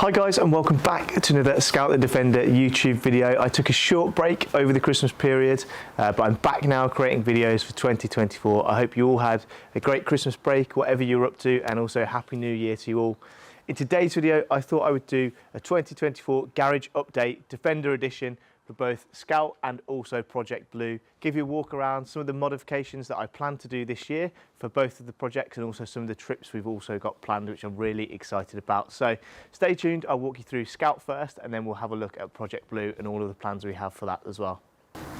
Hi guys, and welcome back to another Scout the Defender YouTube video. I took a short break over the Christmas period, but I'm back now creating videos for 2024. I hope you all had a great Christmas break, whatever you're up to, and also Happy New Year to you all. In today's video, I thought I would do a 2024 Garage Update Defender Edition for both Scout and also Project Blue. Give you a walk around some of the modifications that I plan to do this year for both of the projects, and also some of the trips we've also got planned, which I'm really excited about. So stay tuned, I'll walk you through Scout first, and then we'll have a look at Project Blue and all of the plans we have for that as well.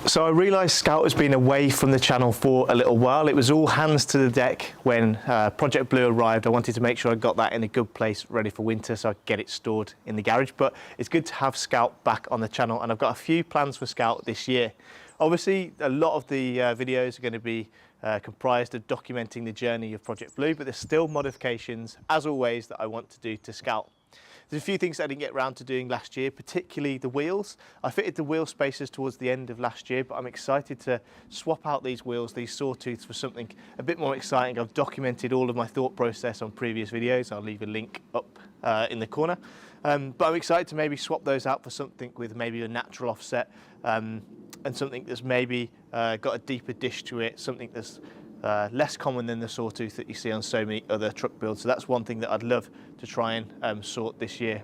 So I realised Scout has been away from the channel for a little while. It was all hands to the deck when Project Blue arrived. I wanted to make sure I got that in a good place ready for winter so I could get it stored in the garage. But it's good to have Scout back on the channel, and I've got a few plans for Scout this year. Obviously, a lot of the videos are going to be comprised of documenting the journey of Project Blue, but there's still modifications, as always, that I want to do to Scout. There's a few things that I didn't get around to doing last year, particularly the wheels. I fitted the wheel spacers towards the end of last year, but I'm excited to swap out these wheels, these sawtooths, for something a bit more exciting. I've documented all of my thought process on previous videos. I'll leave a link up in the corner. But I'm excited to maybe swap those out for something with maybe a natural offset and something that's maybe got a deeper dish to it, something that's less common than the sawtooth that you see on so many other truck builds. So that's one thing that I'd love to try and sort this year.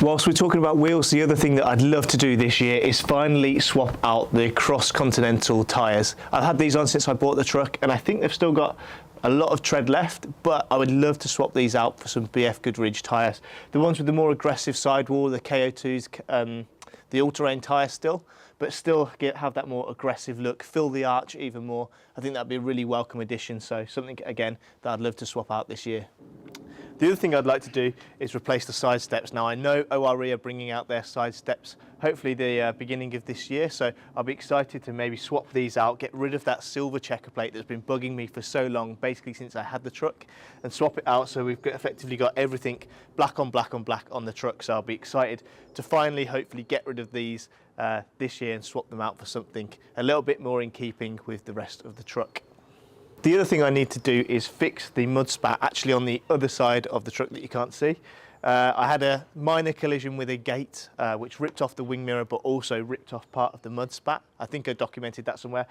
Whilst we're talking about wheels, the other thing that I'd love to do this year is finally swap out the cross-continental tyres. I've had these on since I bought the truck, and I think they've still got a lot of tread left, but I would love to swap these out for some BF Goodrich tyres. The ones with the more aggressive sidewall, the KO2s, the all-terrain tyres still, but still have that more aggressive look, fill the arch even more. I think that'd be a really welcome addition, so something, again, that I'd love to swap out this year. The other thing I'd like to do is replace the side steps. Now, I know ORE are bringing out their side steps, hopefully the beginning of this year, so I'll be excited to maybe swap these out, get rid of that silver checker plate that's been bugging me for so long, basically since I had the truck, and swap it out so we've effectively got everything black on black on black on the truck. So I'll be excited to finally, hopefully, get rid of these this year and swap them out for something a little bit more in keeping with the rest of the truck. The other thing I need to do is fix the mud spat actually on the other side of the truck that you can't see. I had a minor collision with a gate which ripped off the wing mirror, but also ripped off part of the mud spat. I think I documented that somewhere.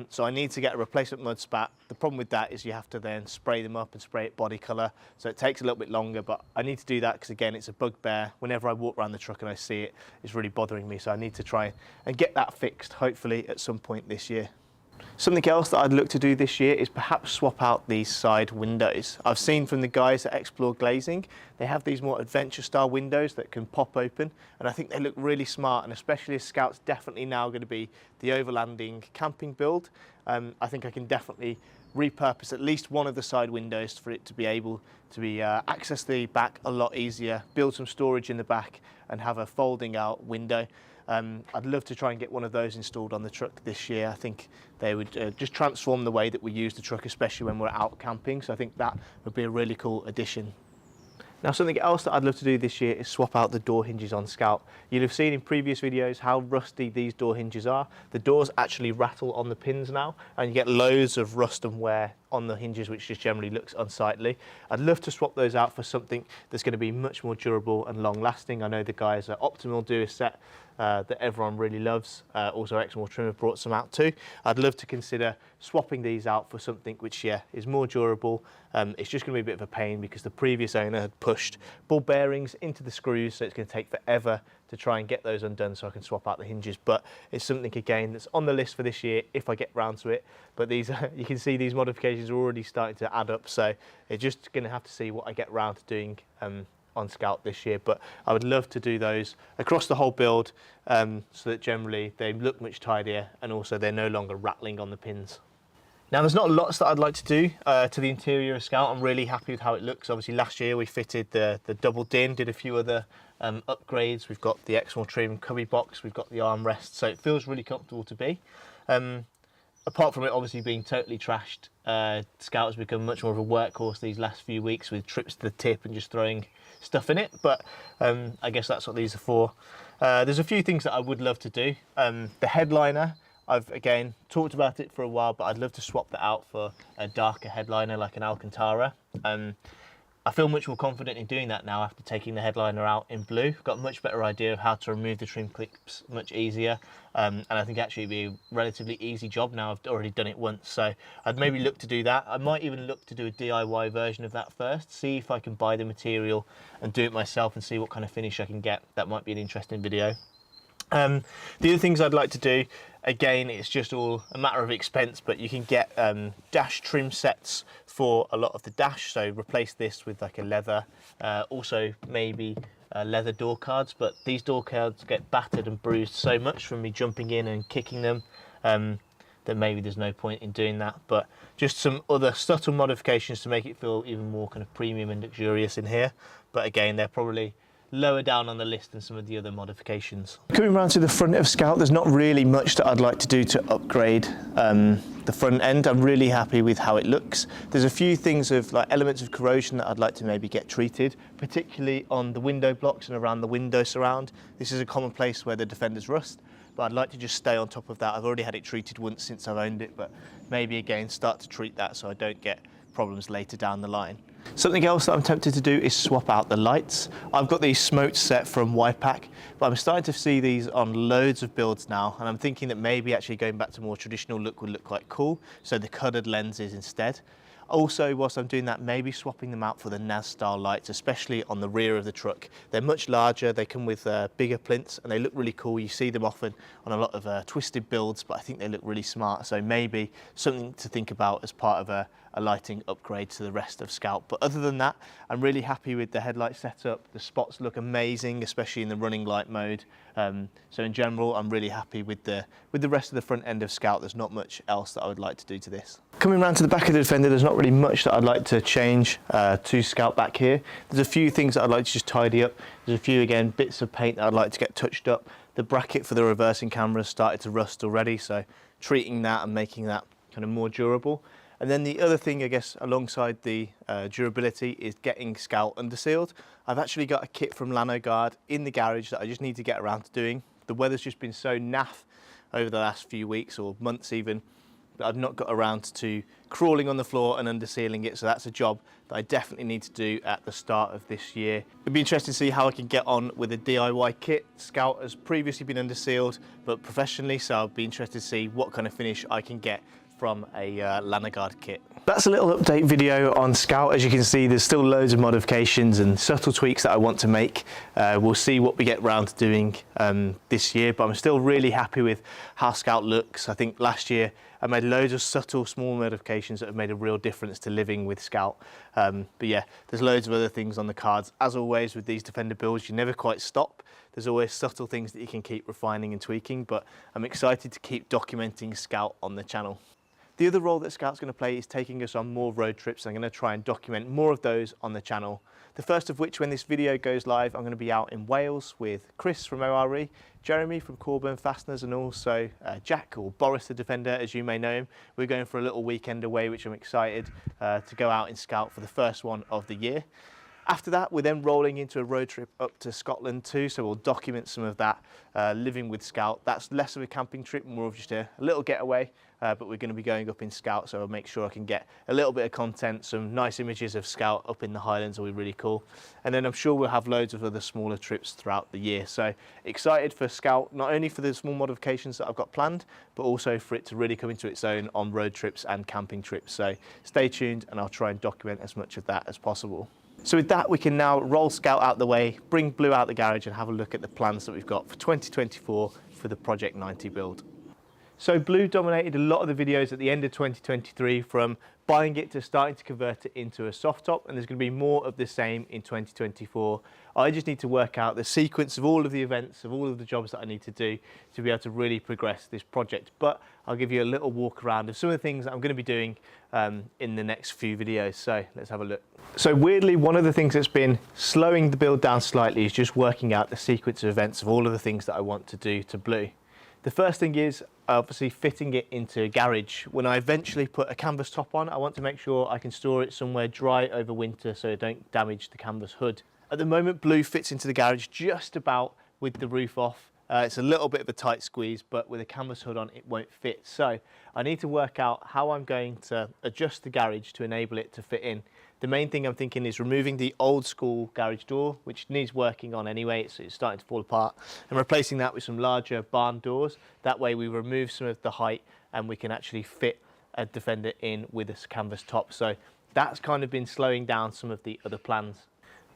So I need to get a replacement mud spat. The problem with that is you have to then spray them up and spray it body colour, so it takes a little bit longer, but I need to do that because, again, it's a bugbear. Whenever I walk around the truck and I see it, it's really bothering me, so I need to try and get that fixed, hopefully at some point this year. Something else that I'd look to do this year is perhaps swap out these side windows. I've seen from the guys at Explore Glazing, they have these more adventure style windows that can pop open, and I think they look really smart, and especially as Scout's definitely now going to be the overlanding camping build. I think I can definitely repurpose at least one of the side windows for it to be able to be access the back a lot easier, build some storage in the back and have a folding out window. I'd love to try and get one of those installed on the truck this year. I think they would just transform the way that we use the truck, especially when we're out camping. So I think that would be a really cool addition. Now, something else that I'd love to do this year is swap out the door hinges on Scout. You'll have seen in previous videos how rusty these door hinges are. The doors actually rattle on the pins now, and you get loads of rust and wear on the hinges, which just generally looks unsightly. I'd love to swap those out for something that's going to be much more durable and long lasting. I know the guys at Optimal do a set that everyone really loves. Also, Exmoor Trim have brought some out too. I'd love to consider swapping these out for something which, yeah, is more durable. It's just going to be a bit of a pain because the previous owner had pushed ball bearings into the screws, so it's going to take forever to try and get those undone so I can swap out the hinges. But it's something, again, that's on the list for this year if I get round to it. But these, you can see these modifications are already starting to add up, so it's just going to have to see what I get round to doing on Scout this year. But I would love to do those across the whole build so that generally they look much tidier and also they're no longer rattling on the pins. Now, there's not lots that I'd like to do to the interior of Scout. I'm really happy with how it looks. Obviously, last year we fitted the double din, did a few other upgrades. We've got the Exmoor Trim cubby box, we've got the armrest, so it feels really comfortable to be. Apart from it obviously being totally trashed, Scout has become much more of a workhorse these last few weeks with trips to the tip and just throwing stuff in it, but I guess that's what these are for. There's a few things that I would love to do. The headliner, I've again talked about it for a while, but I'd love to swap that out for a darker headliner like an Alcantara. I feel much more confident in doing that now after taking the headliner out in blue. I've got a much better idea of how to remove the trim clips much easier, and I think actually it'd be a relatively easy job now. I've already done it once, so I'd maybe look to do that. I might even look to do a DIY version of that first, see if I can buy the material and do it myself and see what kind of finish I can get. That might be an interesting video. The other things I'd like to do, again, it's just all a matter of expense, but you can get dash trim sets for a lot of the dash. So replace this with like a leather, also maybe leather door cards, but these door cards get battered and bruised so much from me jumping in and kicking them that maybe there's no point in doing that. But just some other subtle modifications to make it feel even more kind of premium and luxurious in here. But again, they're probably lower down on the list than some of the other modifications. Coming around to the front of Scout, there's not really much that I'd like to do to upgrade the front end. I'm really happy with how it looks. There's a few things of like elements of corrosion that I'd like to maybe get treated, particularly on the window blocks and around the window surround. This is a common place where the Defenders rust, but I'd like to just stay on top of that. I've already had it treated once since I've owned it, but maybe again start to treat that so I don't get problems later down the line. Something else that I'm tempted to do is swap out the lights. I've got these smoked set from YPAC, but I'm starting to see these on loads of builds now, and I'm thinking that maybe actually going back to more traditional look would look quite cool, so the coloured lenses instead. Also, whilst I'm doing that, maybe swapping them out for the NAS style lights, especially on the rear of the truck. They're much larger, they come with bigger plinths, and they look really cool. You see them often on a lot of twisted builds, but I think they look really smart. So maybe something to think about as part of a lighting upgrade to the rest of Scout. But other than that, I'm really happy with the headlight setup. The spots look amazing, especially in the running light mode. So in general, I'm really happy with the rest of the front end of Scout. There's not much else that I would like to do to this. Coming around to the back of the Defender, there's not really much that I'd like to change to Scout back here. There's a few things that I'd like to just tidy up. There's a few, again, bits of paint that I'd like to get touched up. The bracket for the reversing camera started to rust already, so treating that and making that kind of more durable. And then the other thing, I guess, alongside the durability is getting Scout undersealed. I've actually got a kit from Land Rover in the garage that I just need to get around to doing. The weather's just been so naff over the last few weeks or months even, but I've not got around to crawling on the floor and undersealing it, so that's a job that I definitely need to do at the start of this year. It'd be interesting to see how I can get on with a DIY kit. Scout has previously been undersealed, but professionally, so I'll be interested to see what kind of finish I can get from a Land Rover kit. That's a little update video on Scout. As you can see, there's still loads of modifications and subtle tweaks that I want to make. We'll see what we get round to doing this year, but I'm still really happy with how Scout looks. I think last year I made loads of subtle small modifications that have made a real difference to living with Scout. But yeah, there's loads of other things on the cards. As always with these Defender builds, you never quite stop. There's always subtle things that you can keep refining and tweaking, but I'm excited to keep documenting Scout on the channel. The other role that Scout's going to play is taking us on more road trips. I'm going to try and document more of those on the channel. The first of which, when this video goes live, I'm going to be out in Wales with Chris from ORE, Jeremy from Corburn Fasteners, and also Jack, or Boris the Defender, as you may know him. We're going for a little weekend away, which I'm excited to go out in Scout for the first one of the year. After that, we're then rolling into a road trip up to Scotland too, so we'll document some of that living with Scout. That's less of a camping trip, more of just a little getaway, but we're going to be going up in Scout, so I'll make sure I can get a little bit of content. Some nice images of Scout up in the Highlands will be really cool. And then I'm sure we'll have loads of other smaller trips throughout the year. So excited for Scout, not only for the small modifications that I've got planned, but also for it to really come into its own on road trips and camping trips. So stay tuned and I'll try and document as much of that as possible. So with that, we can now roll Scout out the way, bring Blue out the garage and have a look at the plans that we've got for 2024 for the Project 90 build. So Blue dominated a lot of the videos at the end of 2023, from buying it to starting to convert it into a soft top, and there's going to be more of the same in 2024. I just need to work out the sequence of all of the events, of all of the jobs that I need to do to be able to really progress this project. But I'll give you a little walk around of some of the things that I'm going to be doing in the next few videos. So let's have a look. So weirdly, one of the things that's been slowing the build down slightly is just working out the sequence of events of all of the things that I want to do to Blue. The first thing is obviously fitting it into a garage. When I eventually put a canvas top on, I want to make sure I can store it somewhere dry over winter so it don't damage the canvas hood. At the moment, Blue fits into the garage just about with the roof off. It's a little bit of a tight squeeze, but with a canvas hood on, it won't fit. So I need to work out how I'm going to adjust the garage to enable it to fit in. The main thing I'm thinking is removing the old school garage door, which needs working on anyway, it's starting to fall apart, and replacing that with some larger barn doors. That way we remove some of the height and we can actually fit a Defender in with a canvas top. So that's kind of been slowing down some of the other plans.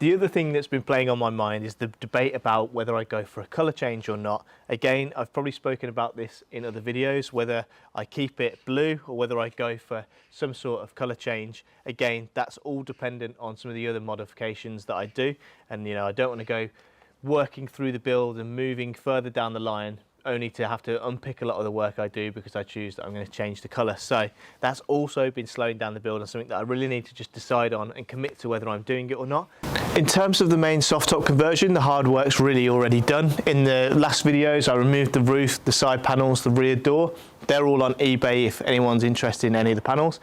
The other thing that's been playing on my mind is the debate about whether I go for a colour change or not. Again, I've probably spoken about this in other videos, whether I keep it blue or whether I go for some sort of colour change. Again, that's all dependent on some of the other modifications that I do. And you know, I don't want to go working through the build and moving further down the line only to have to unpick a lot of the work I do because I choose that I'm going to change the colour. So that's also been slowing down the build and something that I really need to just decide on and commit to whether I'm doing it or not. In terms of the main soft top conversion, the hard work's really already done. In the last videos, I removed the roof, the side panels, the rear door. They're all on eBay if anyone's interested in any of the panels.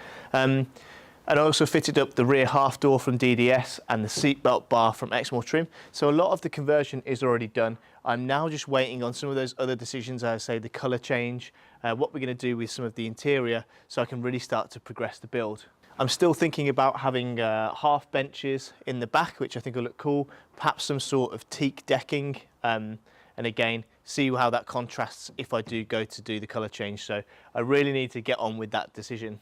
And I also fitted up the rear half door from DDS and the seatbelt bar from Exmoor Trim. So a lot of the conversion is already done. I'm now just waiting on some of those other decisions, I say the colour change, what we're going to do with some of the interior, so I can really start to progress the build. I'm still thinking about having half benches in the back, which I think will look cool, perhaps some sort of teak decking, and again, see how that contrasts if I do go to do the colour change. So I really need to get on with that decision.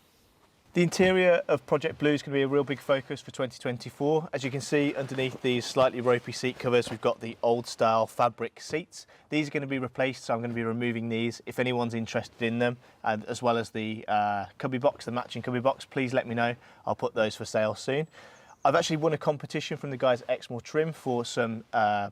The interior of Project Blue is going to be a real big focus for 2024. As you can see underneath these slightly ropey seat covers, we've got the old style fabric seats. These are going to be replaced, so I'm going to be removing these. If anyone's interested in them, as well as the cubby box, the matching cubby box, please let me know. I'll put those for sale soon. I've actually won a competition from the guys at Exmoor Trim for some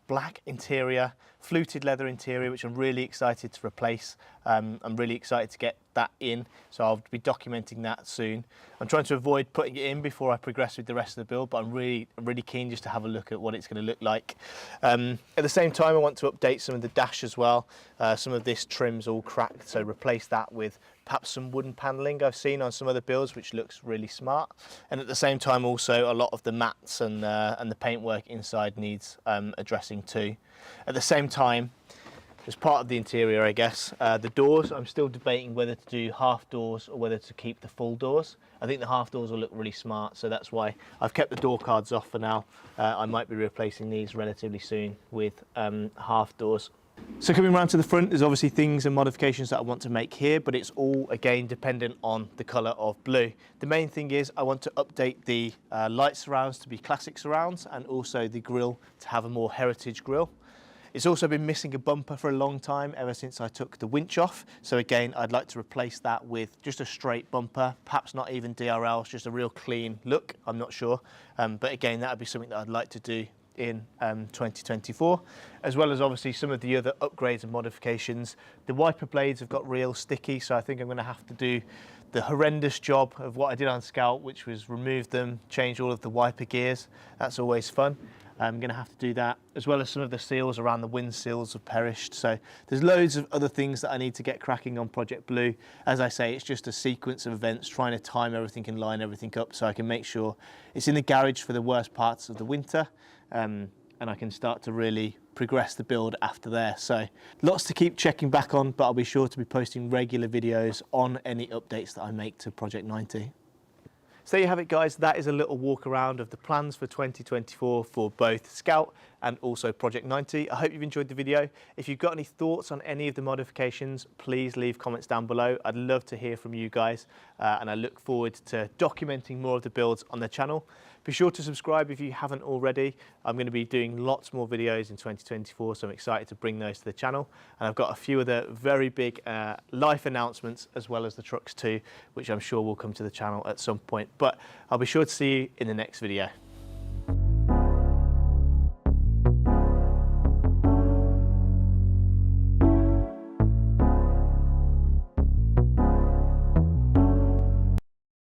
black interior, fluted leather interior, which I'm really excited to replace. I'm really excited to get that in, so I'll be documenting that soon. I'm trying to avoid putting it in before I progress with the rest of the build, but I'm really keen just to have a look at what it's going to look like. At the same time, I want to update some of the dash as well. Some of this trim's all cracked, so replace that with perhaps some wooden panelling I've seen on some other builds, which looks really smart. And at the same time, also a lot of the mats and the paintwork inside needs addressing too. At the same time, as part of the interior, I guess, the doors, I'm still debating whether to do half doors or whether to keep the full doors. I think the half doors will look really smart, so that's why I've kept the door cards off for now. I might be replacing these relatively soon with half doors. So coming around to the front, there's obviously things and modifications that I want to make here, but it's all again dependent on the colour of blue. The main thing is I want to update the light surrounds to be classic surrounds, and also the grille to have a more heritage grille. It's also been missing a bumper for a long time, ever since I took the winch off. So again, I'd like to replace that with just a straight bumper, perhaps not even DRLs, just a real clean look, I'm not sure. But again, that would be something that I'd like to do in 2024, as well as obviously some of the other upgrades and modifications. The wiper blades have got real sticky, so I think I'm going to have to do the horrendous job of what I did on Scout, which was remove them, change all of the wiper gears. That's always fun. I'm going to have to do that, as well as some of the seals around the wind seals have perished. So there's loads of other things that I need to get cracking on Project Blue. As I say, it's just a sequence of events, trying to time everything and line everything up so I can make sure it's in the garage for the worst parts of the winter, and I can start to really progress the build after there. So lots to keep checking back on, but I'll be sure to be posting regular videos on any updates that I make to Project 90. So there you have it, guys. That is a little walk around of the plans for 2024 for both Scout and also Project 90. I hope you've enjoyed the video. If you've got any thoughts on any of the modifications, please leave comments down below. I'd love to hear from you guys, and I look forward to documenting more of the builds on the channel. Be sure to subscribe if you haven't already. I'm going to be doing lots more videos in 2024, so I'm excited to bring those to the channel. And I've got a few other very big life announcements, as well as the trucks too, which I'm sure will come to the channel at some point. But I'll be sure to see you in the next video.